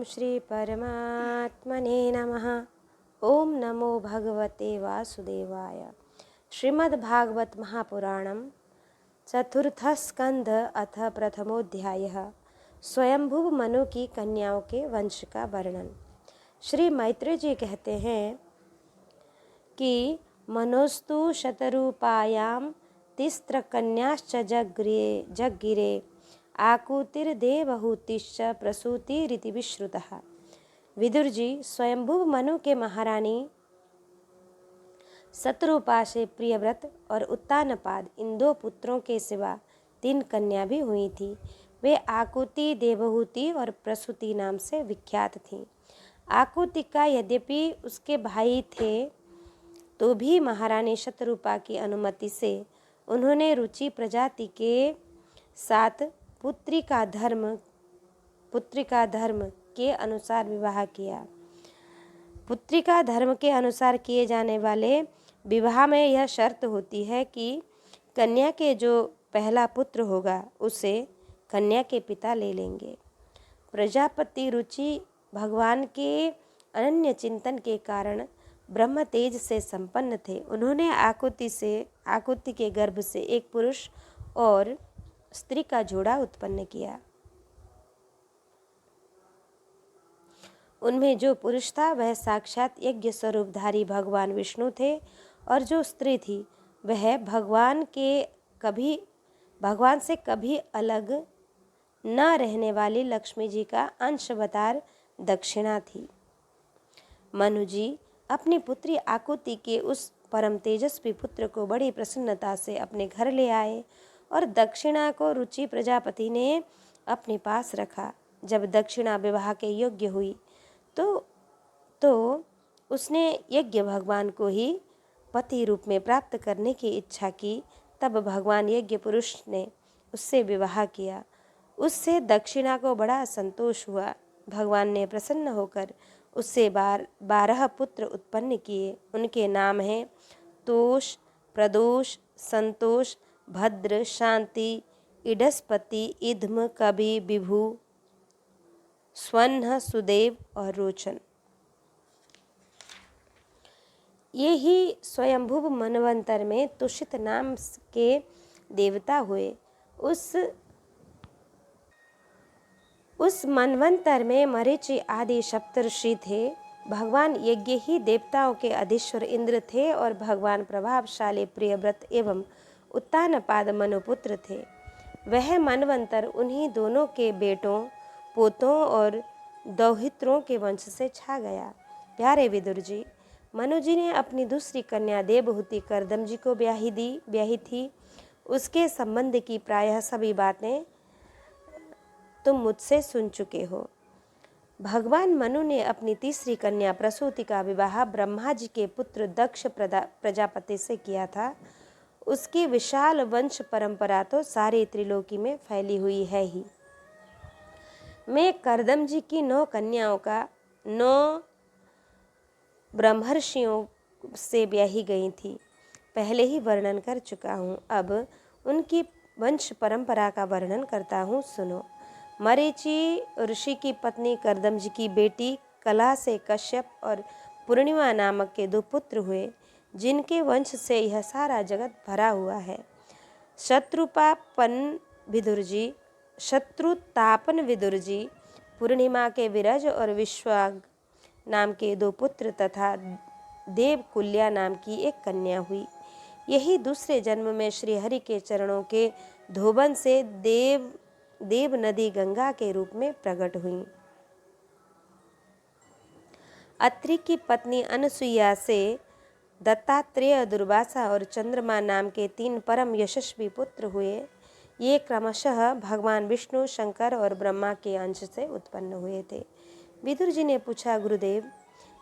ओम श्री परमात्मने नमः। ओम नमो भगवते वासुदेवाय। श्रीमद्भागवत महापुराणम चतुर्थ स्कंध अथ प्रथमोध्याय। स्वयंभुव मनु की कन्याओं के वंश का वर्णन। श्री मैत्रेय जी कहते हैं कि मनोस्तु शतरूपायाम तिस्त्र कन्याश्च जग्गिरे आकुतिर्देवहूतिश्च प्रसूतिरिति विश्रुतः। विदुर जी, स्वयंभुव मनु के महारानी शतरूपा से प्रियव्रत और उत्तानपाद इन दो पुत्रों के सिवा 3 कन्या भी हुई थी। वे आकुति, देवहूति और प्रसूति नाम से विख्यात थीं। आकुति का यद्यपि उसके भाई थे तो भी महारानी शतरूपा की अनुमति से उन्होंने रुचि प्रजाति के साथ पुत्री का धर्म के अनुसार विवाह किया। पुत्री का धर्म के अनुसार किए जाने वाले विवाह में यह शर्त होती है कि कन्या के जो पहला पुत्र होगा उसे कन्या के पिता ले लेंगे। प्रजापति रुचि भगवान के अनन्य चिंतन के कारण ब्रह्म तेज से संपन्न थे। उन्होंने आकुति के गर्भ से एक पुरुष और स्त्री का जोड़ा उत्पन्न किया। उनमें जो पुरुष था वह साक्षात यज्ञ स्वरूपधारी भगवान विष्णु थे और जो स्त्री थी वह भगवान से कभी अलग न रहने वाली लक्ष्मी जी का अंशवतार दक्षिणा थी। मनु जी अपनी पुत्री आकुति के उस परम तेजस्वी पुत्र को बड़ी प्रसन्नता से अपने घर ले आए और दक्षिणा को रुचि प्रजापति ने अपने पास रखा। जब दक्षिणा विवाह के योग्य हुई तो उसने यज्ञ भगवान को ही पति रूप में प्राप्त करने की इच्छा की। तब भगवान यज्ञ पुरुष ने उससे विवाह किया। उससे दक्षिणा को बड़ा संतोष हुआ। भगवान ने प्रसन्न होकर उससे 12 पुत्र उत्पन्न किए। उनके नाम हैं तोष, प्रदोष, संतोष, भद्र, शांति, इडस्पति, इध्म, कवि, विभु, स्वन्ह, सुदेव और रोचन। ये ही स्वयंभुव मनवंतर में तुषित नाम के देवता हुए। उस मनवंतर में मरीचि आदि सप्तर्षि थे। भगवान यज्ञ ही देवताओं के अधीश्वर इंद्र थे और भगवान प्रभावशाली प्रियव्रत एवं उत्तानपाद मनुपुत्र थे। वह मनवंतर उन्हीं दोनों के बेटों, पोतों और दौहित्रों के वंश से छा गया। प्यारे विदुर जी, मनु जी ने अपनी दूसरी कन्या देवहूति करदम जी को ब्याही थी। उसके संबंध की प्रायः सभी बातें तुम मुझसे सुन चुके हो। भगवान मनु ने अपनी तीसरी कन्या प्रसूति का विवाह ब्रह्मा जी के पुत्र दक्ष प्रजापति से किया था। उसकी विशाल वंश परंपरा तो सारे त्रिलोकी में फैली हुई है ही। मैं करदम जी की 9 कन्याओं का 9 ब्रह्मर्षियों से ब्याही गई थी पहले ही वर्णन कर चुका हूँ। अब उनकी वंश परंपरा का वर्णन करता हूँ, सुनो। मरीचि ऋषि की पत्नी करदम जी की बेटी कला से कश्यप और पूर्णिमा नामक के 2 पुत्र हुए, जिनके वंश से यह सारा जगत भरा हुआ है। शत्रुतापन विदुर जी, पूर्णिमा के विरज और विश्वाग नाम के 2 पुत्र तथा देवकुल्या नाम की एक कन्या हुई। यही दूसरे जन्म में श्री हरि के चरणों के धोबन से देव नदी गंगा के रूप में प्रकट हुई। अत्रि की पत्नी अनसुईया से दत्तात्रेय, दुर्वासा और चंद्रमा नाम के 3 परम यशस्वी पुत्र हुए। ये क्रमशः भगवान विष्णु, शंकर और ब्रह्मा के अंश से उत्पन्न हुए थे। विदुर जी ने पूछा, गुरुदेव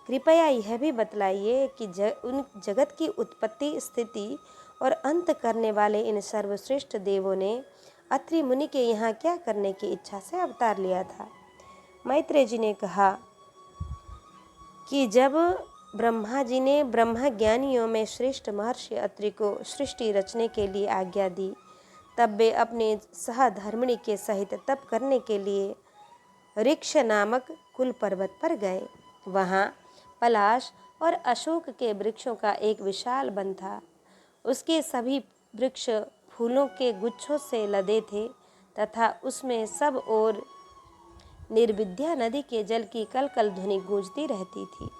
कृपया यह भी बतलाइए कि उन जगत की उत्पत्ति, स्थिति और अंत करने वाले इन सर्वश्रेष्ठ देवों ने अत्रि मुनि के यहाँ क्या करने की इच्छा से अवतार लिया था। मैत्रेय जी ने कहा कि जब ब्रह्मा जी ने ब्रह्मज्ञानियों में श्रेष्ठ महर्षि अत्रि को सृष्टि रचने के लिए आज्ञा दी, तब वे अपने सहधर्मिणी के सहित तप करने के लिए ऋक्ष नामक कुल पर्वत पर गए। वहाँ पलाश और अशोक के वृक्षों का एक विशाल वन था। उसके सभी वृक्ष फूलों के गुच्छों से लदे थे तथा उसमें सब ओर निर्विद्या नदी के जल की कलकल ध्वनि गूंजती रहती थी।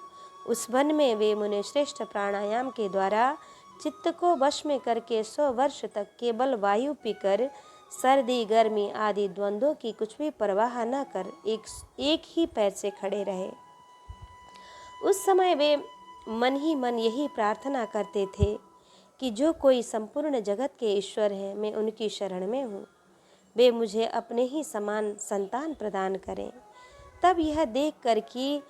उस वन में वे मुनि श्रेष्ठ प्राणायाम के द्वारा चित्त को वश में करके 100 वर्ष तक केवल वायु पीकर सर्दी गर्मी आदि द्वंद्वों की कुछ भी परवाह न कर एक ही पैर से खड़े रहे। उस समय वे मन ही मन यही प्रार्थना करते थे कि जो कोई संपूर्ण जगत के ईश्वर हैं, मैं उनकी शरण में हूँ, वे मुझे अपने ही समान संतान प्रदान करें। तब यह देख कर कि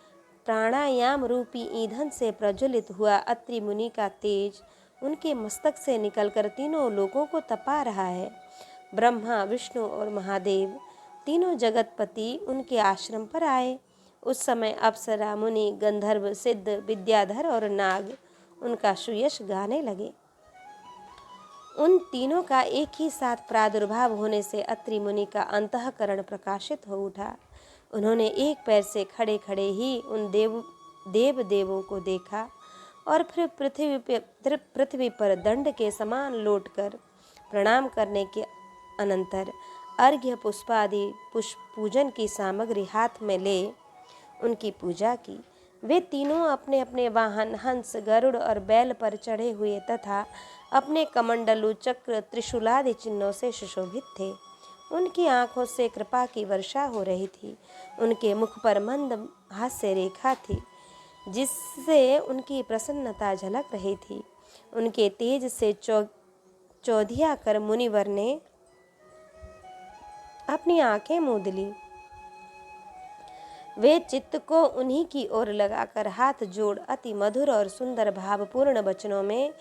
प्राणायाम रूपी ईंधन से प्रज्वलित हुआ अत्रि मुनि का तेज उनके मस्तक से निकलकर तीनों लोगों को तपा रहा है। ब्रह्मा, विष्णु और महादेव तीनों जगतपति उनके आश्रम पर आए। उस समय अप्सरा, मुनि, गंधर्व, सिद्ध, विद्याधर और नाग उनका सुयश गाने लगे। उन तीनों का एक ही साथ प्रादुर्भाव होने से अत्रि मुनि का अंतःकरण प्रकाशित हो उठा। उन्होंने एक पैर से खड़े खड़े ही उन देवों को देखा और फिर पृथ्वी पर दंड के समान लौटकर प्रणाम करने के अनंतर अर्घ्य पुष्पादि पुष्प पूजन की सामग्री हाथ में ले उनकी पूजा की। वे तीनों अपने अपने वाहन हंस, गरुड़ और बैल पर चढ़े हुए तथा अपने कमंडलु, चक्र, त्रिशूलादि चिन्हों से सुशोभित थे। उनकी आंखों से कृपा की वर्षा हो रही थी। उनके मुख पर मंद हास्य रेखा थी जिससे उनकी प्रसन्नता झलक रही थी। उनके तेज से चौधिया कर मुनिवर ने अपनी आंखें मूंद ली। वे चित्त को उन्हीं की ओर लगाकर हाथ जोड़ अति मधुर और सुंदर भावपूर्ण वचनों में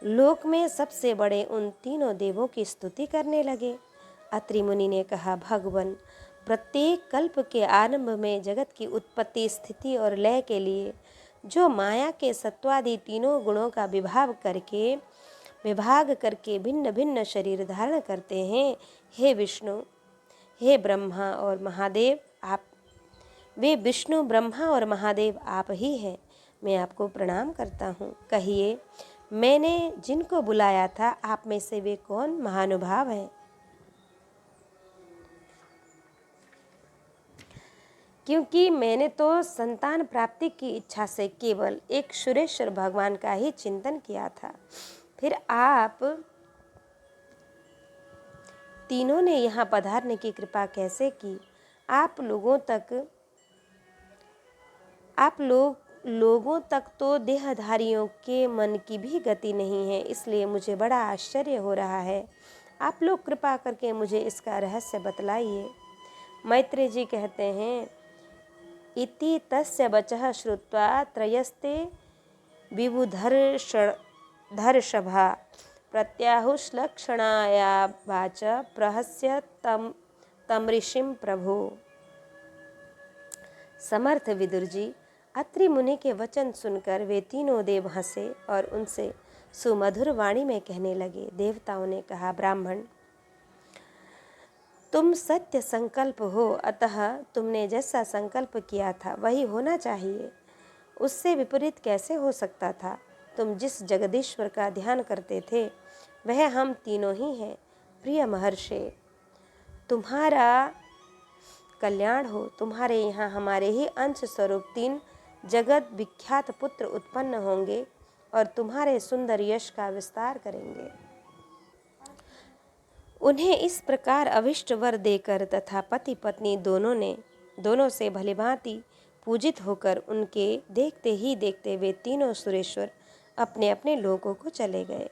लोक में सबसे बड़े उन तीनों देवों की स्तुति करने लगे। अत्रि मुनि ने कहा, भगवान, प्रत्येक कल्प के आरंभ में जगत की उत्पत्ति, स्थिति और लय के लिए जो माया के सत्वादि तीनों गुणों का विभाग करके भिन्न भिन्न शरीर धारण करते हैं, हे विष्णु, हे ब्रह्मा और महादेव, आप वे विष्णु, ब्रह्मा और महादेव आप ही हैं। मैं आपको प्रणाम करता हूँ। कहिए, मैंने जिनको बुलाया था आप में से वे कौन महानुभाव हैं? क्योंकि मैंने तो संतान प्राप्ति की इच्छा से केवल एक सुरेश्वर भगवान का ही चिंतन किया था। फिर आप तीनों ने यहाँ पधारने की कृपा कैसे की? लोगों तक तो देहधारियों के मन की भी गति नहीं है, इसलिए मुझे बड़ा आश्चर्य हो रहा है। आप लोग कृपा करके मुझे इसका रहस्य बतलाइए। मैत्रेय जी कहते हैं, इति तस्य वचः श्रुत्वा त्रयस्ते विबुधर्षभा प्रत्याहुश्लक्षणायावाच प्रहस्य तम ऋषिं प्रभो। समर्थ विदुर जी, अत्रि मुनि के वचन सुनकर वे तीनों देव हंसे और उनसे सुमधुर वाणी में कहने लगे। देवताओं ने कहा, ब्राह्मण, तुम सत्य संकल्प हो, अतः तुमने जैसा संकल्प किया था वही होना चाहिए। उससे विपरीत कैसे हो सकता था? तुम जिस जगदीश्वर का ध्यान करते थे वह हम तीनों ही हैं। प्रिय महर्षि, तुम्हारा कल्याण हो। तुम्हारे यहाँ हमारे ही अंश स्वरूप 3 जगत विख्यात पुत्र उत्पन्न होंगे और तुम्हारे सुंदर यश का विस्तार करेंगे। उन्हें इस प्रकार अभिष्ट वर देकर तथा पति पत्नी दोनों से भलीभांति पूजित होकर उनके देखते ही देखते वे तीनों सुरेश्वर अपने अपने लोकों को चले गए।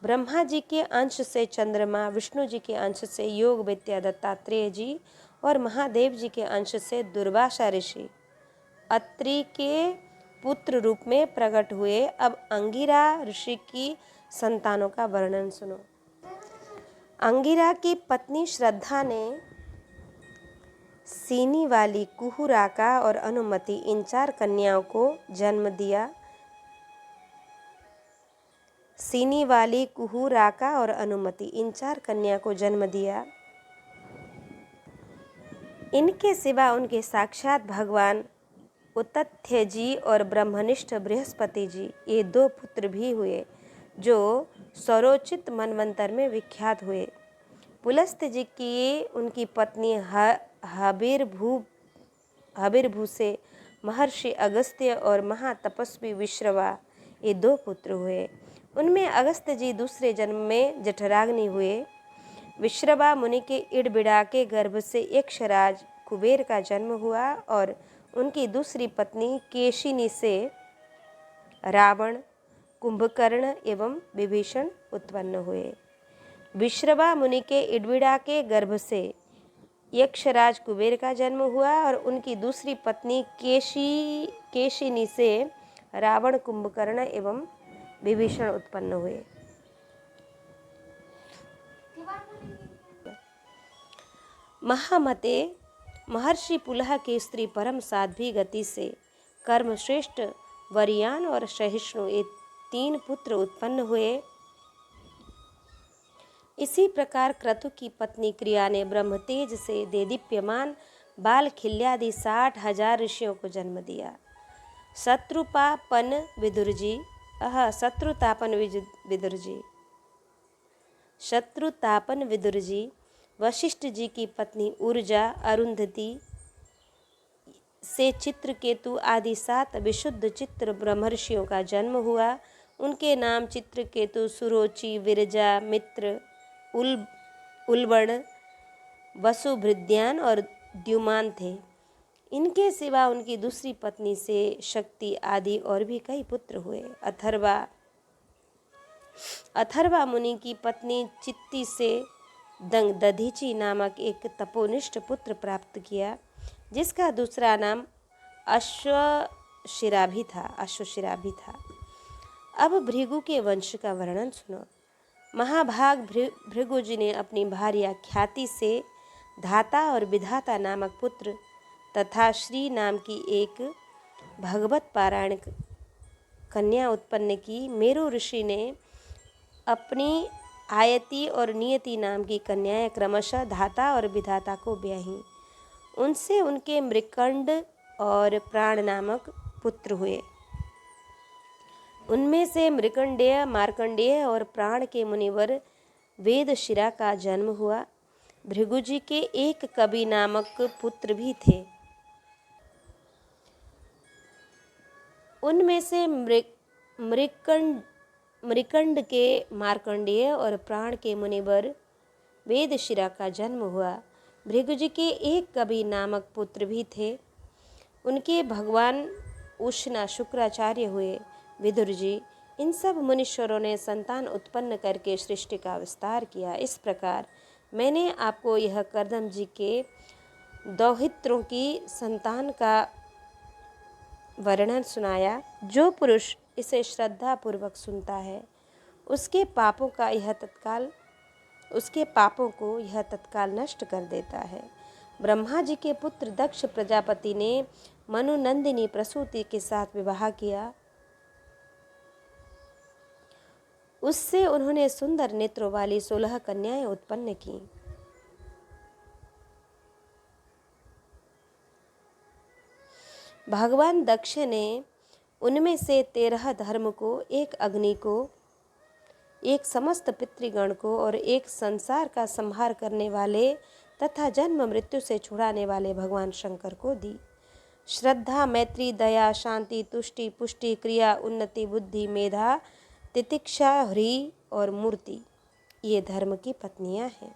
ब्रह्मा जी के अंश से चंद्रमा, विष्णु जी के अंश से योग विद्या दत्तात्रेय जी और महादेव जी के अंश से दुर्वासा ऋषि अत्रि के पुत्र रूप में प्रकट हुए। अब अंगिरा ऋषि की संतानों का वर्णन सुनो। अंगिरा की पत्नी श्रद्धा ने सीनी वाली, कुहुराका और अनुमति इन 4 कन्याओं को जन्म दिया। सीनी वाली, कुहुराका और अनुमति इन 4 कन्या को जन्म दिया। इनके सिवा उनके साक्षात भगवान उतथ्य जी और ब्रह्मनिष्ठ बृहस्पति जी, ये 2 पुत्र भी हुए जो स्वरोचित मनवंतर में विख्यात हुए। पुलस्त्य जी की उनकी पत्नी हबिर्भू से महर्षि अगस्त्य और महातपस्वी विश्रवा, ये 2 पुत्र हुए। उनमें अगस्त्य जी दूसरे जन्म में जठराग्नि हुए। विश्रवा मुनि के इड़बिड़ा के गर्भ से यक्षराज कुबेर का जन्म हुआ और उनकी दूसरी पत्नी केशिनी से रावण, कुंभकर्ण एवं विभीषण उत्पन्न हुए। विश्रवा मुनि के इड़बिड़ा के गर्भ से यक्षराज कुबेर का जन्म हुआ और उनकी दूसरी पत्नी केशिनी से रावण, कुंभकर्ण एवं विभीषण उत्पन्न हुए। महामते महर्षि पुलह की स्त्री परम साध्वी गति से कर्मश्रेष्ठ वरियान और सहिष्णु, ये 3 पुत्र उत्पन्न हुए। इसी प्रकार क्रतु की पत्नी क्रिया ने ब्रह्मतेज से देदीप्यमान बाल खिल्यादि 60,000 ऋषियों को जन्म दिया। शत्रुतापन विदुर जी वशिष्ठ जी की पत्नी ऊर्जा, अरुंधति से चित्रकेतु आदि 7 विशुद्ध चित्र ब्रह्मर्षियों का जन्म हुआ। उनके नाम चित्रकेतु, सुरोचि, विरजा, मित्र, उल्बण, वसुभृद्यान और द्युमान थे। इनके सिवा उनकी दूसरी पत्नी से शक्ति आदि और भी कई पुत्र हुए। अथर्वा मुनि की पत्नी चित्ती से दधीची नामक एक तपोनिष्ठ पुत्र प्राप्त किया, जिसका दूसरा नाम अश्वशिराभि था। अब भृगु के वंश का वर्णन सुनो। महाभाग भृगु जी ने अपनी भार्या ख्याति से धाता और विधाता नामक पुत्र तथा श्री नाम की एक भगवत पारायण कन्या उत्पन्न की। मेरु ऋषि ने अपनी आयति और नियति नाम की कन्याएं क्रमशः धाता और विधाता को ब्याहीं। उनसे उनके मृकंड और प्राण नामक पुत्र हुए। उनमें से मृकंडेय, मार्कंडेय और प्राण के मुनिवर वेदशिरा का जन्म हुआ। भृगु जी के एक कवि नामक पुत्र भी थे। उनमें से मृकंड के, मार्कंडेय और प्राण के मुनिवर वेदशिरा का जन्म हुआ। भृगु जी के एक कवि नामक पुत्र भी थे। उनके भगवान उष्णा शुक्राचार्य हुए। विदुर जी, इन सब मुनीश्वरों ने संतान उत्पन्न करके सृष्टि का विस्तार किया। इस प्रकार मैंने आपको यह कर्दम जी के दौहित्रों की संतान का वर्णन सुनाया। जो पुरुष इसे श्रद्धा पूर्वक सुनता है, उसके पापों को यह तत्काल नष्ट कर देता है। ब्रह्मा जी के पुत्र दक्ष प्रजापति ने मनुनंदिनी प्रसूति के साथ विवाह किया। उससे उन्होंने सुंदर नेत्रों वाली 16 कन्याएं उत्पन्न की। भगवान दक्ष ने उनमें से 13 धर्म को, एक अग्नि को, एक समस्त पितृगण को और एक संसार का संहार करने वाले तथा जन्म मृत्यु से छुड़ाने वाले भगवान शंकर को दी। श्रद्धा, मैत्री, दया, शांति, तुष्टि, पुष्टि, क्रिया, उन्नति, बुद्धि, मेधा, तितिक्षा, ह्री और मूर्ति, ये धर्म की पत्नियां हैं।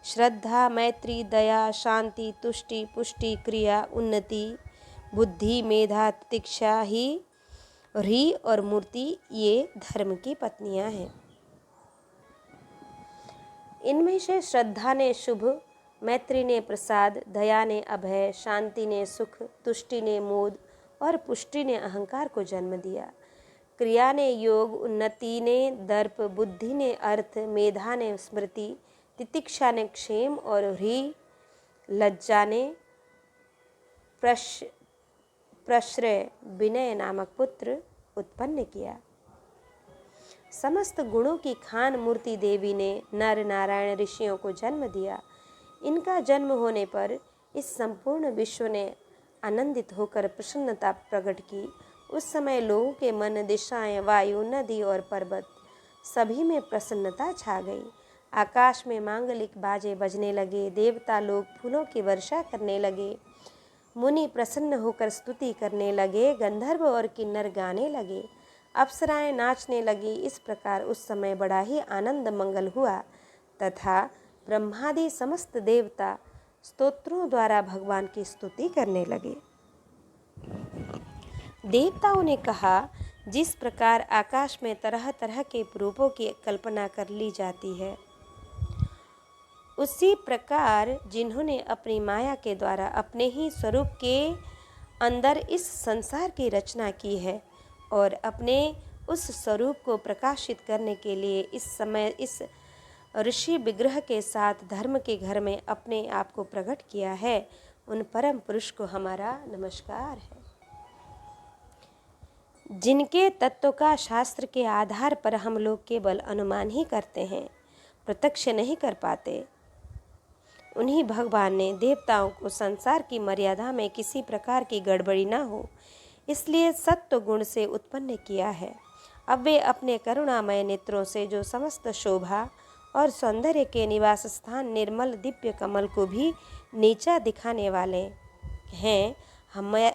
श्रद्धा, मैत्री, दया, शांति, तुष्टि, पुष्टि, क्रिया, उन्नति, बुद्धि, मेधा, तितिक्षा, ह्री और मूर्ति, ये धर्म की पत्नियां हैं। इनमें से श्रद्धा ने शुभ, मैत्री ने प्रसाद, दया ने अभय, शांति ने सुख, तुष्टि ने मोद और पुष्टि ने अहंकार को जन्म दिया। क्रिया ने योग, उन्नति ने दर्प, बुद्धि ने अर्थ, मेधा ने स्मृति, तितिक्षा ने क्षेम और ह्री लज्जा ने प्रश्रय विनय नामक पुत्र उत्पन्न किया। समस्त गुणों की खान मूर्ति देवी ने नर नारायण ऋषियों को जन्म दिया। इनका जन्म होने पर इस संपूर्ण विश्व ने आनंदित होकर प्रसन्नता प्रकट की। उस समय लोगों के मन, दिशाएं, वायु, नदी और पर्वत सभी में प्रसन्नता छा गई। आकाश में मांगलिक बाजे बजने लगे, देवता लोग फूलों की वर्षा करने लगे, मुनि प्रसन्न होकर स्तुति करने लगे, गंधर्व और किन्नर गाने लगे, अप्सराएं नाचने लगी। इस प्रकार उस समय बड़ा ही आनंद मंगल हुआ तथा ब्रह्मादि समस्त देवता स्तोत्रों द्वारा भगवान की स्तुति करने लगे। देवताओं ने कहा, जिस प्रकार आकाश में तरह तरह के रूपों की कल्पना कर ली जाती है, उसी प्रकार जिन्होंने अपनी माया के द्वारा अपने ही स्वरूप के अंदर इस संसार की रचना की है और अपने उस स्वरूप को प्रकाशित करने के लिए इस समय इस ऋषि विग्रह के साथ धर्म के घर में अपने आप को प्रकट किया है, उन परम पुरुष को हमारा नमस्कार है। जिनके तत्व का शास्त्र के आधार पर हम लोग केवल अनुमान ही करते हैं, प्रत्यक्ष नहीं कर पाते, उन्हीं भगवान ने देवताओं को संसार की मर्यादा में किसी प्रकार की गड़बड़ी न हो इसलिए सत्व गुण से उत्पन्न किया है। अब वे अपने करुणामय नेत्रों से जो समस्त शोभा और सौंदर्य के निवास स्थान निर्मल दिव्य कमल को भी नीचा दिखाने वाले हैं,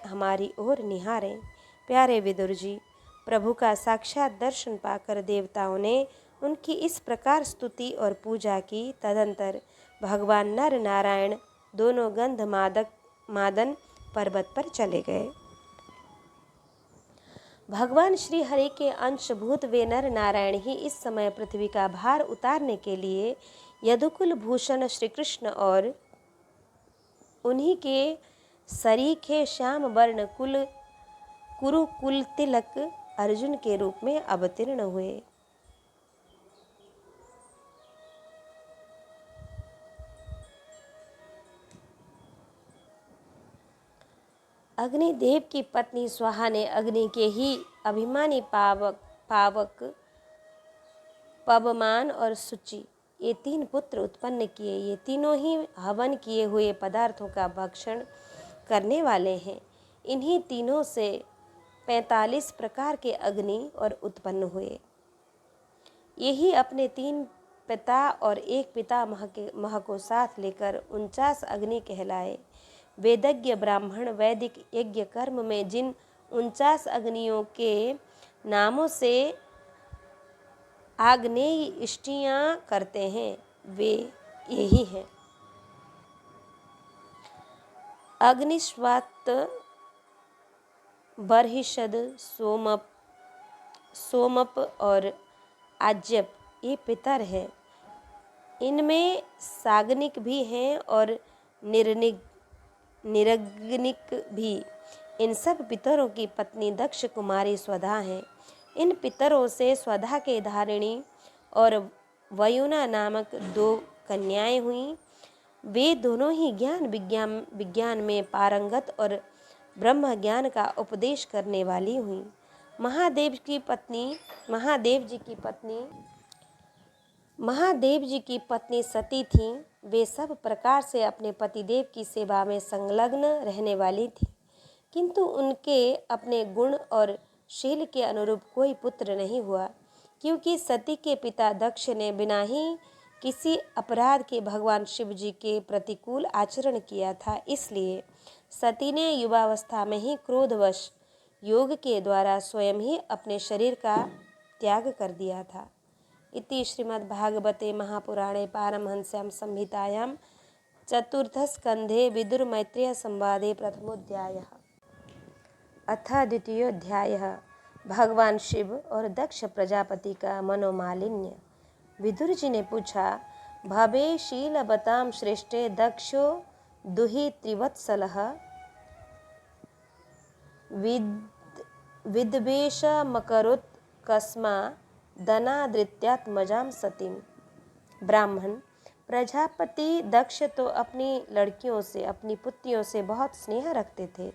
हमारी ओर निहारें। प्यारे विदुर जी, प्रभु का साक्षात दर्शन पाकर देवताओं ने उनकी इस प्रकार स्तुति और पूजा की। तदंतर भगवान नर नारायण दोनों गंध मादन पर्वत पर चले गए। भगवान श्री हरि के अंशभूत वे नर नारायण ही इस समय पृथ्वी का भार उतारने के लिए यदुकुल भूषण श्री कृष्ण और उन्हीं के सरीखे श्याम वर्ण कुरुकुल तिलक अर्जुन के रूप में अवतीर्ण हुए। अग्निदेव की पत्नी स्वाहा ने अग्नि के ही अभिमानी पावक पवमान और शुचि ये 3 पुत्र उत्पन्न किए। ये तीनों ही हवन किए हुए पदार्थों का भक्षण करने वाले हैं। इन्हीं तीनों से 45 प्रकार के अग्नि और उत्पन्न हुए। यही अपने 3 पिता और 1 पितामह को साथ लेकर 49 अग्नि कहलाए। वेदज्ञ ब्राह्मण वैदिक यज्ञ कर्म में जिन 49 अग्नियों के नामों से आग्नेय इष्टियाँ करते हैं, वे यही हैं: अग्निश्वात, बर्हिषद, सोमप और आज्यप ये पितर हैं। इनमें साग्निक भी हैं और निरग्निक भी। इन सब पितरों की पत्नी दक्ष कुमारी स्वधा है। इन पितरों से स्वधा के धारिणी और वयुना नामक 2 कन्याएं हुईं। वे दोनों ही ज्ञान विज्ञान में पारंगत और ब्रह्म ज्ञान का उपदेश करने वाली हुईं। महादेव जी की पत्नी सती थीं। वे सब प्रकार से अपने पतिदेव की सेवा में संलग्न रहने वाली थीं, किंतु उनके अपने गुण और शील के अनुरूप कोई पुत्र नहीं हुआ, क्योंकि सती के पिता दक्ष ने बिना ही किसी अपराध के भगवान शिव जी के प्रतिकूल आचरण किया था। इसलिए सती ने युवावस्था में ही क्रोधवश योग के द्वारा स्वयं ही अपने शरीर का त्याग कर दिया था। इति श्रीमद्भागवते महापुराणे पारमहंस्यां संहितायां चतुर्थस्कन्धे विदुरमैत्रेय संवादे प्रथमोऽध्यायः। अथ द्वितीयोऽध्यायः भगवान शिव और दक्ष प्रजापति का मनोमालिन्य। विदुर जी ने पूछा, भवे शीलवतां श्रेष्ठे दक्षो दुहि त्रिवत्सलः विद्वेषमकरोत् कस्मा दनादृत्यात्मजां सतीं। ब्राह्मण, प्रजापति दक्ष तो अपनी लड़कियों से, अपनी पुत्रियों से बहुत स्नेह रखते थे,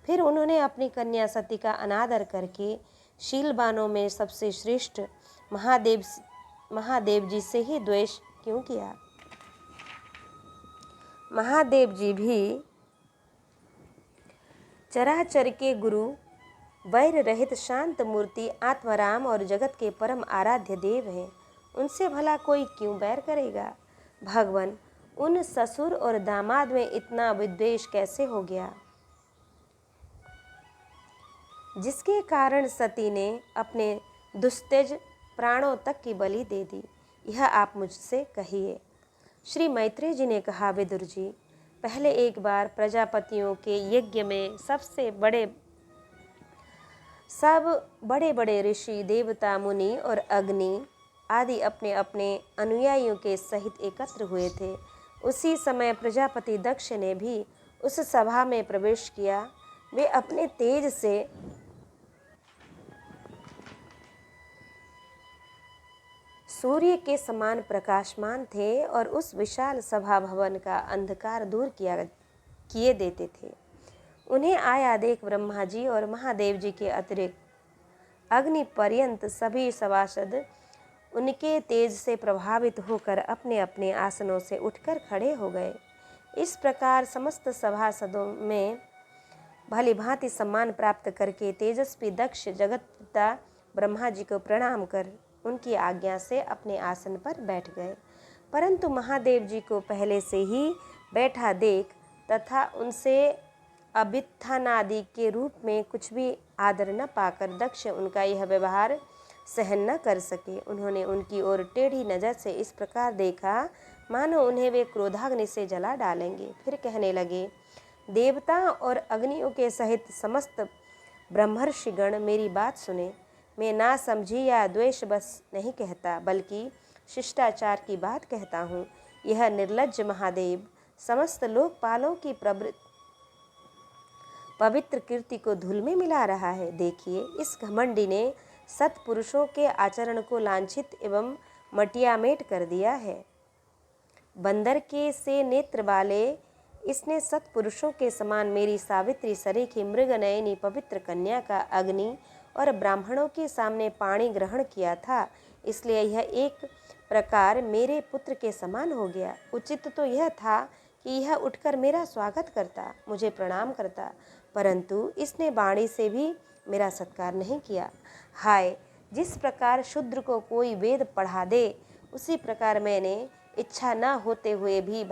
फिर उन्होंने अपनी कन्या सती का अनादर करके शीलवानों में सबसे श्रेष्ठ महादेव जी से ही द्वेष क्यों किया? महादेव जी भी चराचर के गुरु, वैर रहित शांत मूर्ति आत्माराम और जगत के परम आराध्य देव हैं। उनसे भला कोई क्यों बैर करेगा? भगवान, उन ससुर और दामाद में इतना विद्वेष कैसे हो गया, जिसके कारण सती ने अपने दुस्तेज प्राणों तक की बलि दे दी? यह आप मुझसे कहिए। श्री मैत्रेय जी ने कहा, विदुर जी, पहले एक बार प्रजापतियों के यज्ञ में सब बड़े बड़े ऋषि, देवता, मुनि और अग्नि आदि अपने अपने अनुयायियों के सहित एकत्र हुए थे। उसी समय प्रजापति दक्ष ने भी उस सभा में प्रवेश किया। वे अपने तेज से सूर्य के समान प्रकाशमान थे और उस विशाल सभा भवन का अंधकार दूर किए देते थे। उन्हें आया देख ब्रह्मा जी और महादेव जी के अतिरिक्त अग्नि पर्यंत सभी सभासद उनके तेज से प्रभावित होकर अपने अपने आसनों से उठकर खड़े हो गए। इस प्रकार समस्त सभासदों में भली भांति सम्मान प्राप्त करके तेजस्वी दक्ष जगत पिता ब्रह्मा जी को प्रणाम कर उनकी आज्ञा से अपने आसन पर बैठ गए। परंतु महादेव जी को पहले से ही बैठा देख तथा उनसे अभ्युत्थानादि के रूप में कुछ भी आदर न पाकर दक्ष उनका यह व्यवहार सहन न कर सके। उन्होंने उनकी ओर टेढ़ी नज़र से इस प्रकार देखा मानो उन्हें वे क्रोधाग्नि से जला डालेंगे। फिर कहने लगे, देवता और अग्नियों के सहित समस्त ब्रह्मर्षिगण मेरी बात सुने। मैं ना समझी या द्वेष बस नहीं कहता, बल्कि शिष्टाचार की बात कहता हूँ। यह निर्लज्ज महादेव समस्त लोकपालों की पवित्र कीर्ति को धूल में मिला रहा है। देखिए, इस घमंडी ने सत्पुरुषों के आचरण को लांछित एवं मटियामेट कर दिया है। बंदर के से नेत्र वाले इसने सत्पुरुषों के समान मेरी सावित्री सरीखी मृगनयनी पवित्र कन्या का अग्नि और ब्राह्मणों के सामने पाणी ग्रहण किया था, इसलिए यह एक प्रकार मेरे पुत्र के समान हो गया। उचित तो यह था कि यह उठकर मेरा स्वागत करता, मुझे प्रणाम करता, परंतु इसने वाणी से भी मेरा सत्कार नहीं किया। हाय, जिस प्रकार शूद्र को कोई वेद पढ़ा दे, उसी प्रकार मैंने इच्छा न होते हुए भी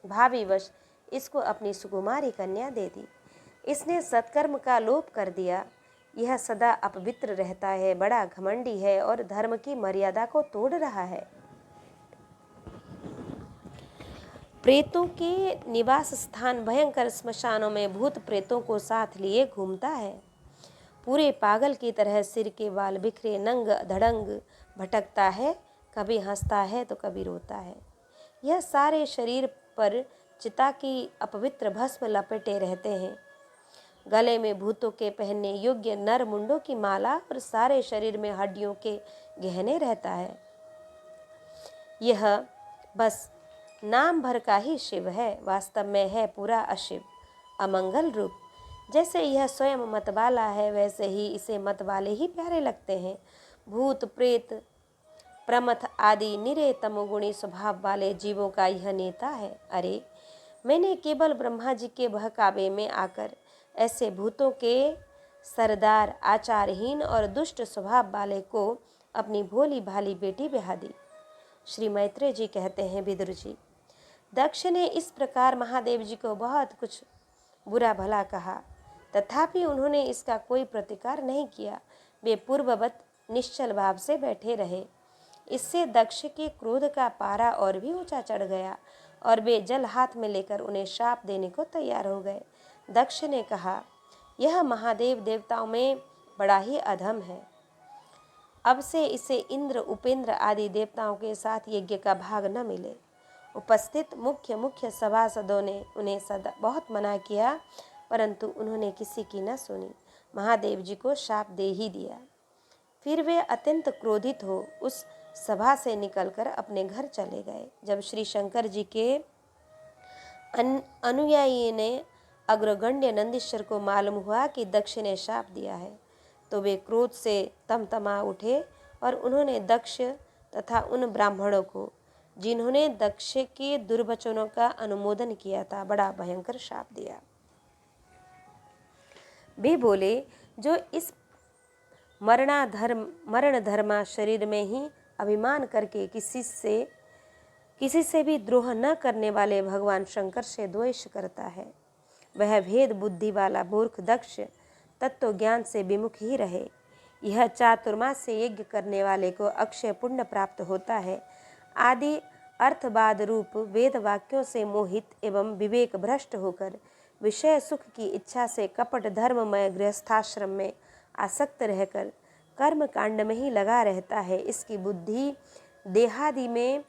भावीवश इसको अपनी सुकुमारी कन्या दे दी। इसने सत्कर्म का लोप कर दिया। यह सदा अपवित्र रहता है, बड़ा घमंडी है और धर्म की मर्यादा को तोड़ रहा है। प्रेतों के निवास स्थान भयंकर स्मशानों में भूत प्रेतों को साथ लिए घूमता है। पूरे पागल की तरह सिर के बाल बिखरे नंग धड़ंग भटकता है, कभी हंसता है तो कभी रोता है। यह सारे शरीर पर चिता की अपवित्र भस्म लपेटे रहते हैं। गले में भूतों के पहनने योग्य नर मुंडों की माला और सारे शरीर में हड्डियों के गहने रहता है। यह बस नाम भर का ही शिव है, वास्तव में है पूरा अशिव, अमंगल रूप। जैसे यह स्वयं मतवाला है, वैसे ही इसे मतवाले ही प्यारे लगते हैं। भूत प्रेत प्रमथ आदि निरे तमोगुणी स्वभाव वाले जीवों का यह नेता है। अरे, मैंने केवल ब्रह्मा जी के बहकावे में आकर ऐसे भूतों के सरदार, आचारहीन और दुष्ट स्वभाव वाले को अपनी भोली भाली बेटी ब्याह दी। श्री मैत्रेय जी कहते हैं, विदुर जी, दक्ष ने इस प्रकार महादेव जी को बहुत कुछ बुरा भला कहा, तथापि उन्होंने इसका कोई प्रतिकार नहीं किया। वे पूर्ववत निश्चल भाव से बैठे रहे। इससे दक्ष के क्रोध का पारा और भी ऊंचा चढ़ गया और वे जल हाथ में लेकर उन्हें शाप देने को तैयार हो गए। दक्ष ने कहा, यह महादेव देवताओं में बड़ा ही अधम है। अब से इसे इंद्र, उपेंद्र आदि देवताओं के साथ यज्ञ का भाग न मिले। उपस्थित मुख्य सभासदों ने उन्हें सदा बहुत मना किया, परंतु उन्होंने किसी की न सुनी। महादेव जी को शाप दे ही दिया। फिर वे अत्यंत क्रोधित हो उस सभा से निकलकर अपने घर चले गए। जब श्री शंकर जी के अनुयायी ने अग्रगण्य नंदीश्वर को मालूम हुआ कि दक्ष ने शाप दिया है, तो वे क्रोध से तमतमा उठे और उन्होंने दक्ष तथा उन ब्राह्मणों को, जिन्होंने दक्ष के दुर्वचनों का अनुमोदन किया था, बड़ा भयंकर शाप दिया। वे बोले, जो इस मरण धर्मा शरीर में ही अभिमान करके किसी से भी द्रोह न करने वाले भगवान शंकर से द्वेष करता है, वह भेद बुद्धि वाला मूर्ख दक्ष तत्व ज्ञान से विमुख ही रहे। यह चातुर्मास से यज्ञ करने वाले को अक्षय पुण्य प्राप्त होता है। आदि अर्थवाद रूप वेद वाक्यों से मोहित एवं विवेक भ्रष्ट होकर विषय सुख की इच्छा से कपट धर्ममय गृहस्थाश्रम में आसक्त रहकर कर्म कांड में ही लगा रहता है। इसकी बुद्धि देहादि में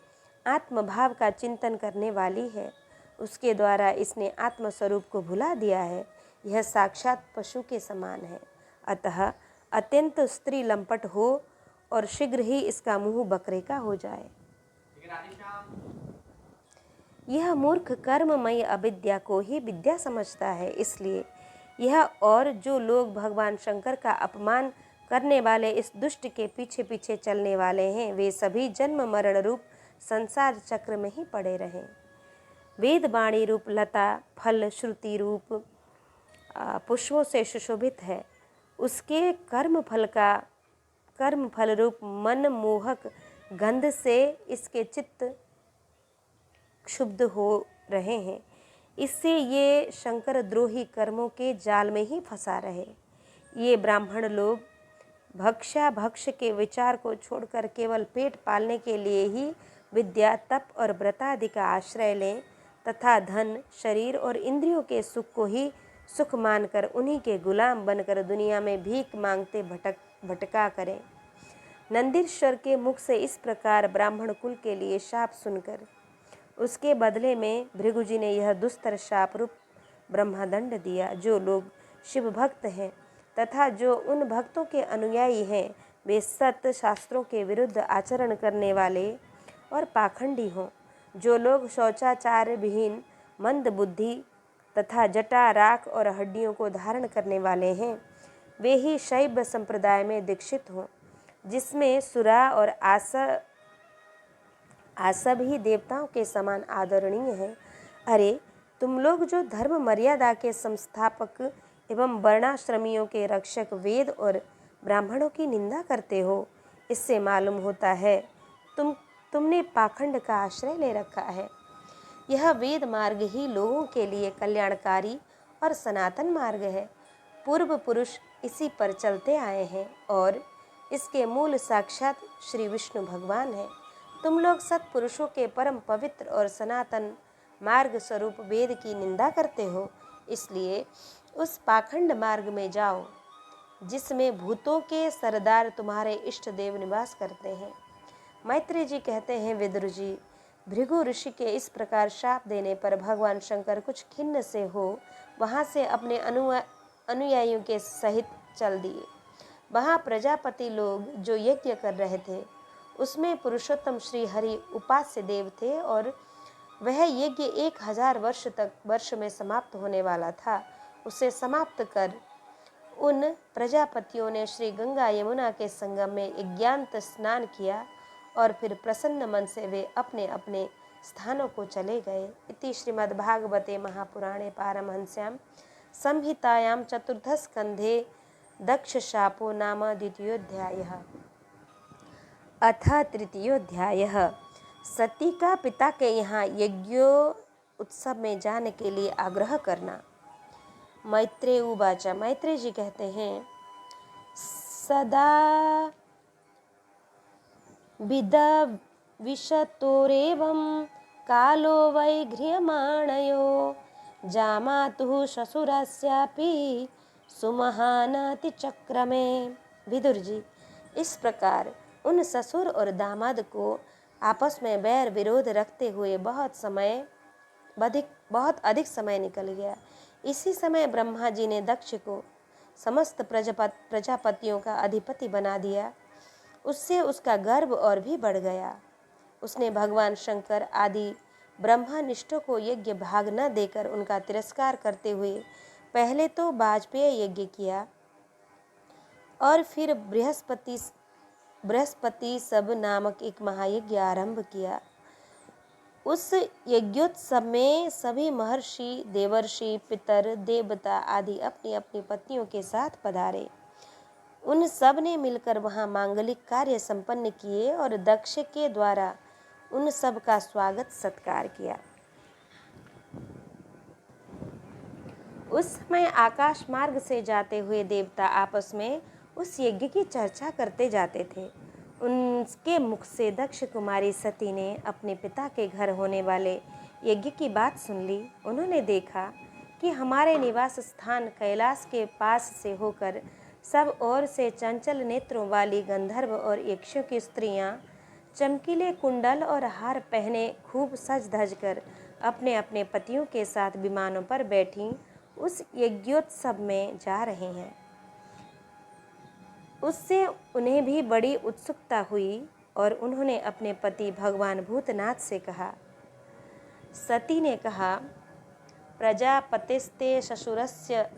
आत्मभाव का चिंतन करने वाली है, उसके द्वारा इसने आत्मस्वरूप को भुला दिया है। यह साक्षात पशु के समान है, अतः अत्यंत स्त्री लंपट हो और शीघ्र ही इसका मुंह बकरे का हो जाए। यह मूर्ख कर्ममयी अविद्या को ही विद्या समझता है, इसलिए यह और जो लोग भगवान शंकर का अपमान करने वाले इस दुष्ट के पीछे पीछे चलने वाले हैं, वे सभी जन्म मरण रूप संसार चक्र में ही पड़े रहें। वेद वाणी रूप लता फल श्रुति रूप पुष्पों से सुशोभित है, उसके कर्म फल रूप मन मोहक गंध से इसके चित्त क्षुब्ध हो रहे हैं। इससे ये शंकर द्रोही कर्मों के जाल में ही फंसा रहे। ये ब्राह्मण लोग भक्ष्य के विचार को छोड़कर केवल पेट पालने के लिए ही विद्या तप और व्रतादि का आश्रय लें तथा धन शरीर और इंद्रियों के सुख को ही सुख मानकर उन्हीं के गुलाम बनकर दुनिया में भीख मांगते भटका करें। नंदीश्वर के मुख से इस प्रकार ब्राह्मण कुल के लिए शाप सुनकर उसके बदले में भृगुजी ने यह दुस्तर शाप रूप ब्रह्मदंड दिया। जो लोग शिव भक्त हैं तथा जो उन भक्तों के अनुयायी हैं, वे सत्य शास्त्रों के विरुद्ध आचरण करने वाले और पाखंडी हों। जो लोग शौचाचार विहीन मंद बुद्धि तथा जटा राख और हड्डियों को धारण करने वाले हैं, वे ही शैव संप्रदाय में दीक्षित हों, जिसमें सुरा और आसब ही देवताओं के समान आदरणीय है। अरे तुम लोग जो धर्म मर्यादा के संस्थापक एवं वर्णाश्रमियों के रक्षक वेद और ब्राह्मणों की निंदा करते हो, इससे मालूम होता है तुमने पाखंड का आश्रय ले रखा है। यह वेद मार्ग ही लोगों के लिए कल्याणकारी और सनातन मार्ग है। पूर्व पुरुष इसी पर चलते आए हैं और इसके मूल साक्षात श्री विष्णु भगवान हैं। तुम लोग सत्पुरुषों के परम पवित्र और सनातन मार्ग स्वरूप वेद की निंदा करते हो, इसलिए उस पाखंड मार्ग में जाओ जिसमें भूतों के सरदार तुम्हारे इष्ट देव निवास करते हैं। मैत्रेय जी कहते हैं, विदुर जी, भृगु ऋषि के इस प्रकार शाप देने पर भगवान शंकर कुछ खिन्न से हो वहाँ से अपने अनुयायियों के सहित चल दिए। वहाँ प्रजापति लोग जो यज्ञ कर रहे थे, उसमें पुरुषोत्तम श्री हरि उपास्य देव थे और वह यज्ञ 1000 वर्ष में समाप्त होने वाला था। उसे समाप्त कर उन प्रजापतियों ने श्री गंगा यमुना के संगम में यज्ञांत स्नान किया और फिर प्रसन्न मन से वे अपने अपने स्थानों को चले गए। इति श्रीमद्भागवते महापुराणे पारमहंस्यां संहितायां चतुर्थस्कंधे दक्षशापो नाम द्वितीयोऽध्यायः। अथ तृतीयोऽध्यायः। सती का पिता के यहाँ यज्ञोत्सव में जाने के लिए आग्रह करना। मैत्रेय उवाच। मैत्रेय जी कहते हैं, सदा विदविषतोरेवं कालो वै गृह्यमाणयो जामातुः शशुरस्यापि सुमहानातिचक्रमे। विदुर जी, इस प्रकार उन ससुर और दामाद को आपस में बैर विरोध रखते हुए बहुत अधिक समय निकल गया। इसी समय ब्रह्मा जी ने दक्ष को समस्त प्रजापतियों का अधिपति बना दिया। उससे उसका गर्व और भी बढ़ गया। उसने भगवान शंकर आदि ब्रह्मनिष्ठों को यज्ञ भाग न देकर उनका तिरस्कार करते हुए पहले तो वाजपेय यज्ञ किया और फिर बृहस्पति सब नामक एक महायज्ञ आरंभ किया। उस यज्ञोत्सव में सभी महर्षि, देवर्षि, पितर, देवता आदि अपनी अपनी पत्नियों के साथ पधारे। उन सब ने मिलकर वहाँ मांगलिक कार्य संपन्न किए और दक्ष के द्वारा उन सब का स्वागत सत्कार किया। उस समय आकाश मार्ग से जाते हुए देवता आपस में उस यज्ञ की चर्चा करते जाते थे। उनके मुख से दक्ष कुमारी सती ने अपने पिता के घर होने वाले यज्ञ की बात सुन ली। उन्होंने देखा कि हमारे निवास स्थान कैलाश के पास से होकर सब ओर से चंचल नेत्रों वाली गंधर्व और यक्षों की स्त्रियां चमकीले कुंडल और हार पहने खूब सज धज कर अपने अपने पतियों के साथ विमानों पर बैठी उस यज्ञोत्सव में जा रहे हैं। उससे उन्हें भी बड़ी उत्सुकता हुई और उन्होंने अपने पति भगवान भूतनाथ से कहा। सती ने कहा, प्रजापतिस्ते शशुरस्य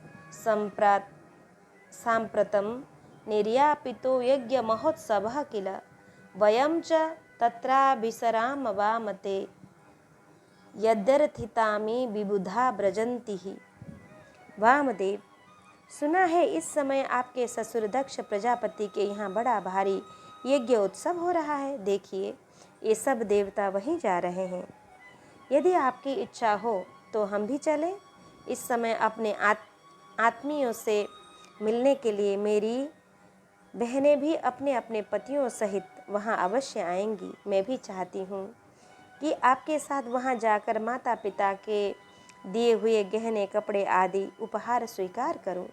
साम्प्रतं निर्यापितो यज्ञ महोत्सवः किल वयं च तत्राभिसराम वामते यद्यर्थितामि विबुधा व्रजन्ति। वामदेव, सुना है इस समय आपके ससुर दक्ष प्रजापति के यहाँ बड़ा भारी यज्ञ उत्सव हो रहा है। देखिए, ये सब देवता वहीं जा रहे हैं। यदि आपकी इच्छा हो तो हम भी चलें। इस समय अपने आत्मीयों से मिलने के लिए मेरी बहनें भी अपने अपने पतियों सहित वहाँ अवश्य आएंगी। मैं भी चाहती हूँ कि आपके साथ वहाँ जाकर माता पिता के दिए हुए गहने, कपड़े आदि उपहार स्वीकार करूं।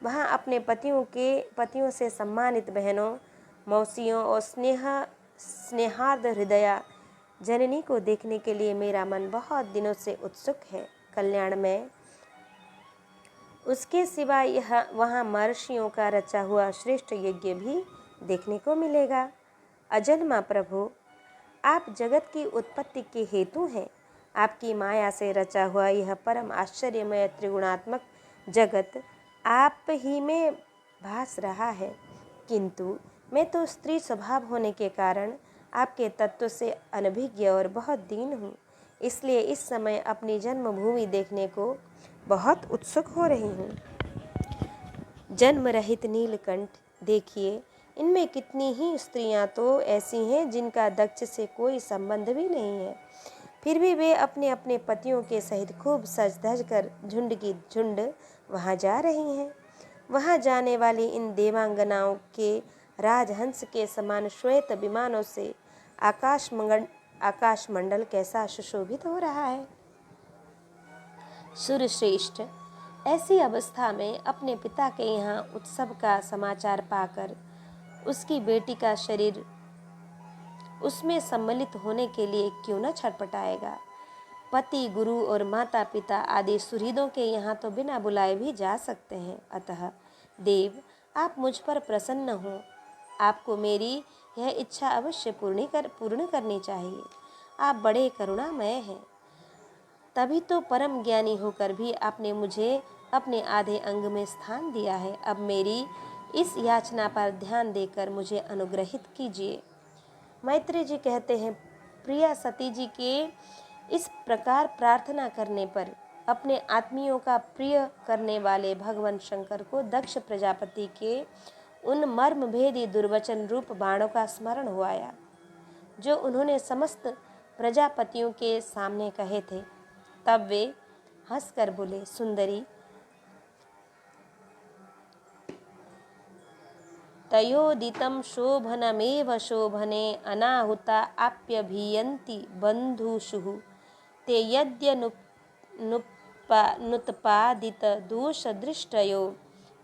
वहाँ अपने पतियों से सम्मानित बहनों, मौसियों और स्नेहार्द हृदया जननी को देखने के लिए मेरा मन बहुत दिनों से उत्सुक है। कल्याण में उसके सिवा यह वहाँ महर्षियों का रचा हुआ श्रेष्ठ यज्ञ भी देखने को मिलेगा। अजन्मा प्रभु, आप जगत की उत्पत्ति के हेतु हैं। आपकी माया से रचा हुआ यह परम आश्चर्यमय त्रिगुणात्मक जगत आप ही में भास रहा है, किंतु मैं तो स्त्री स्वभाव होने के कारण आपके तत्व से अनभिज्ञ और बहुत दीन हूँ। इसलिए इस समय अपनी जन्मभूमि देखने को बहुत उत्सुक हो रही हूँ। जन्म रहित नीलकंठ, देखिए, इनमें कितनी ही स्त्रियां तो ऐसी हैं जिनका दक्ष से कोई संबंध भी नहीं है, फिर भी वे अपने अपने पतियों के सहित खूब सज धज कर झुंड की झुंड वहाँ जा रही हैं। वहाँ जाने वाली इन देवांगनाओं के राजहंस के समान श्वेत विमानों से आकाश मंडल कैसा सुशोभित हो रहा है। सूर्यश्रेष्ठ, ऐसी अवस्था में अपने पिता के यहाँ उत्सव का समाचार पाकर उसकी बेटी का शरीर उसमें सम्मिलित होने के लिए क्यों न छटपटाएगा। पति, गुरु और माता पिता आदि सुहृदों के यहाँ तो बिना बुलाए भी जा सकते हैं। अतः देव, आप मुझ पर प्रसन्न हो। आपको मेरी यह इच्छा अवश्य पूर्ण करनी चाहिए। आप बड़े करुणामय हैं। तभी तो परम ज्ञानी होकर भी आपने मुझे अपने आधे अंग में स्थान दिया है। अब मेरी इस याचना पर ध्यान देकर मुझे अनुग्रहित कीजिए। मैत्री जी कहते हैं, प्रिया सती जी के इस प्रकार प्रार्थना करने पर अपने आत्मियों का प्रिय करने वाले भगवान शंकर को दक्ष प्रजापति के उन मर्म भेदी दुर्वचन रूप बाणों का स्मरण हो आया, जो उन्होंने समस्त प्रजापतियों के सामने कहे थे। तब वे हंसकर बोले, सुंदरी, तयोदितं शोभनमेव शोभने अनाहुता आप्यभियन्ति बन्धुषुः ते नुत्पादित दोषदृष्टयो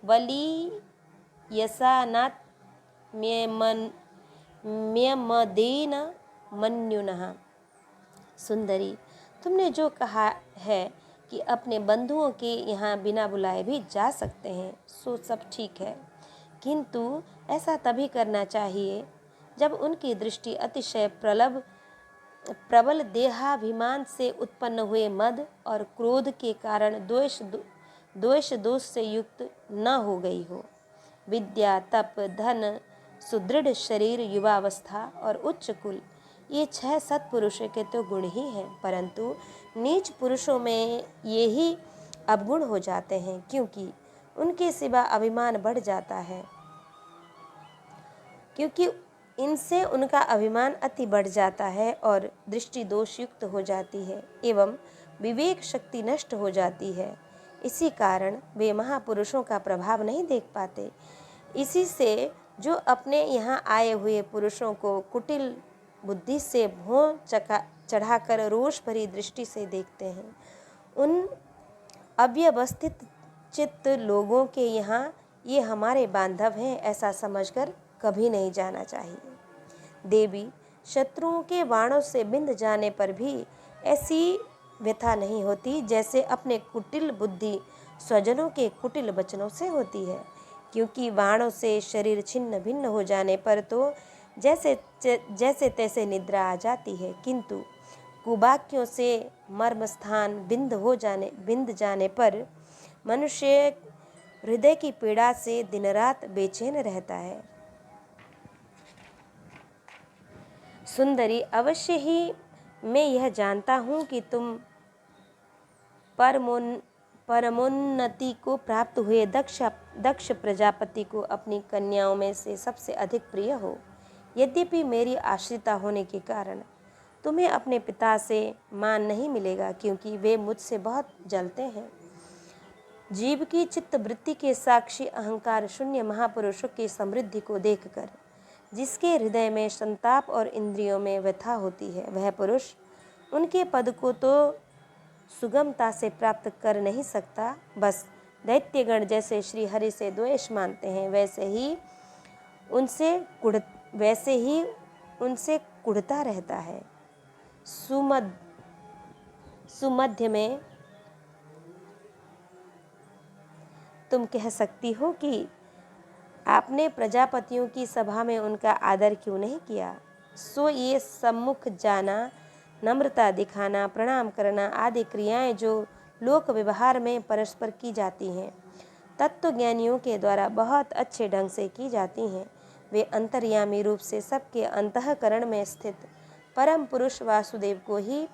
बलीयसानात्म्यमदेन मन्युनः। सुंदरी, तुमने जो कहा है कि अपने बंधुओं के यहाँ बिना बुलाए भी जा सकते हैं, सो सब ठीक है, किंतु ऐसा तभी करना चाहिए जब उनकी दृष्टि अतिशय प्रबल देहाभिमान से उत्पन्न हुए मद और क्रोध के कारण द्वेष दोष से युक्त न हो गई हो। विद्या, तप, धन, सुदृढ़ शरीर, युवावस्था और उच्च कुल, ये 6 सत्पुरुषों के तो गुण ही हैं, परंतु नीच पुरुषों में ये ही अवगुण हो जाते हैं, क्योंकि उनके सिवा अभिमान बढ़ जाता है, क्योंकि इनसे उनका अभिमान अति बढ़ जाता है और दृष्टि दोष युक्त हो जाती है एवं विवेक शक्ति नष्ट हो जाती है। इसी कारण वे महापुरुषों का प्रभाव नहीं देख पाते। इसी से जो अपने यहाँ आए हुए पुरुषों को कुटिल बुद्धि से भों चढ़ाकर रोष भरी दृष्टि से देखते हैं, उन अव्यवस्थित चित्त लोगों के यहाँ ये हमारे बांधव हैं ऐसा समझकर कभी नहीं जाना चाहिए। देवी शत्रुओं के बाणों से बिंध जाने पर भी ऐसी व्यथा नहीं होती जैसे अपने कुटिल बुद्धि स्वजनों के कुटिल वचनों से होती है, क्योंकि बाणों से शरीर छिन्न भिन्न हो जाने पर तो जैसे तैसे निद्रा आ जाती है, किंतु कुवाक्यों से मर्म स्थान बिंद जाने पर मनुष्य हृदय की पीड़ा से दिन रात बेचैन रहता है। सुंदरी, अवश्य ही मैं यह जानता हूँ कि तुम परमोन्नति को प्राप्त हुए दक्ष प्रजापति को अपनी कन्याओं में से सबसे अधिक प्रिय हो। यद्यपि मेरी आश्रिता होने के कारण तुम्हें अपने पिता से मान नहीं मिलेगा, क्योंकि वे मुझसे बहुत जलते हैं। जीव की चित्त वृत्ति के साक्षी अहंकार शून्य महापुरुषों की समृद्धि को देखकर जिसके हृदय में संताप और इंद्रियों में व्यथा होती है, वह पुरुष उनके पद को तो सुगमता से प्राप्त कर नहीं सकता, बस दैत्यगण जैसे श्री हरि से द्वेष मानते हैं वैसे ही उनसे कुढ़ता रहता है। सुमध्य में तुम कह सकती हो कि आपने प्रजापतियों की सभा में उनका आदर क्यों नहीं किया। सो ये सम्मुख जाना, नम्रता दिखाना, प्रणाम करना आदि क्रियाएं जो लोक व्यवहार में परस्पर की जाती हैं, तत्वज्ञानियों के द्वारा बहुत अच्छे ढंग से की जाती हैं। वे अंतर्यामी रूप से सबके अंतःकरण में स्थित परम पुरुष वासुदेव को ही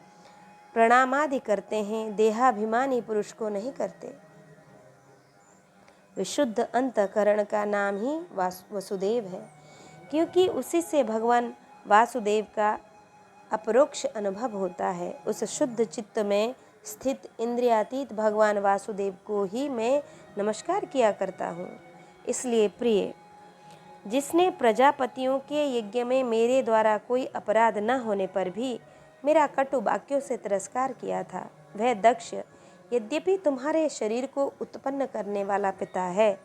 प्रणामादि करते हैं, देहाभिमानी पुरुष को नहीं करते। विशुद्ध अंतःकरण का नाम ही वसुदेव है, क्योंकि उसी से भगवान वासुदेव का अपरोक्ष अनुभव होता है। उस शुद्ध चित्त में स्थित इंद्रियातीत भगवान वासुदेव को ही मैं नमस्कार किया करता हूँ। इसलिए प्रिय, जिसने प्रजापतियों के यज्ञ में मेरे द्वारा कोई अपराध न होने पर भी मेरा कटु वाक्यों से तिरस्कार किया था, वह दक्ष यद्यपि तुम्हारे शरीर को उत्पन्न करने वाला पिता है,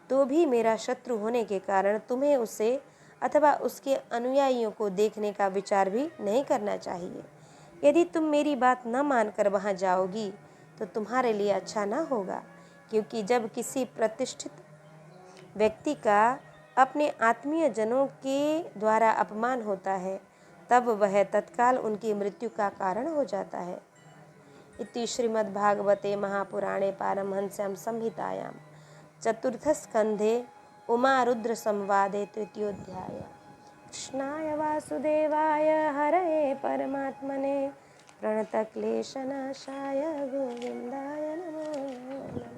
तो भी मेरा शत्रु होने के कारण तुम्हें उसे अथवा उसके अनुयायियों को देखने का विचार भी नहीं करना चाहिए। यदि तुम मेरी बात न मानकर वहाँ जाओगी तो तुम्हारे लिए अच्छा न होगा, क्योंकि जब किसी प्रतिष्ठित व्यक्ति का अपने आत्मीय जनों के द्वारा अपमान होता है, तब वह तत्काल उनकी मृत्यु का कारण हो जाता है। इति श्रीमद्भागवते महापुराणे पारमहंस्यां संहितायां चतुर्थस्कन्धे उमारुद्र संवादे तृतीयोऽध्याय। कृष्णाय वासुदेवाय हरये परमात्मने प्रणतक्लेशनाशाय गोविन्दाय नमो नमः।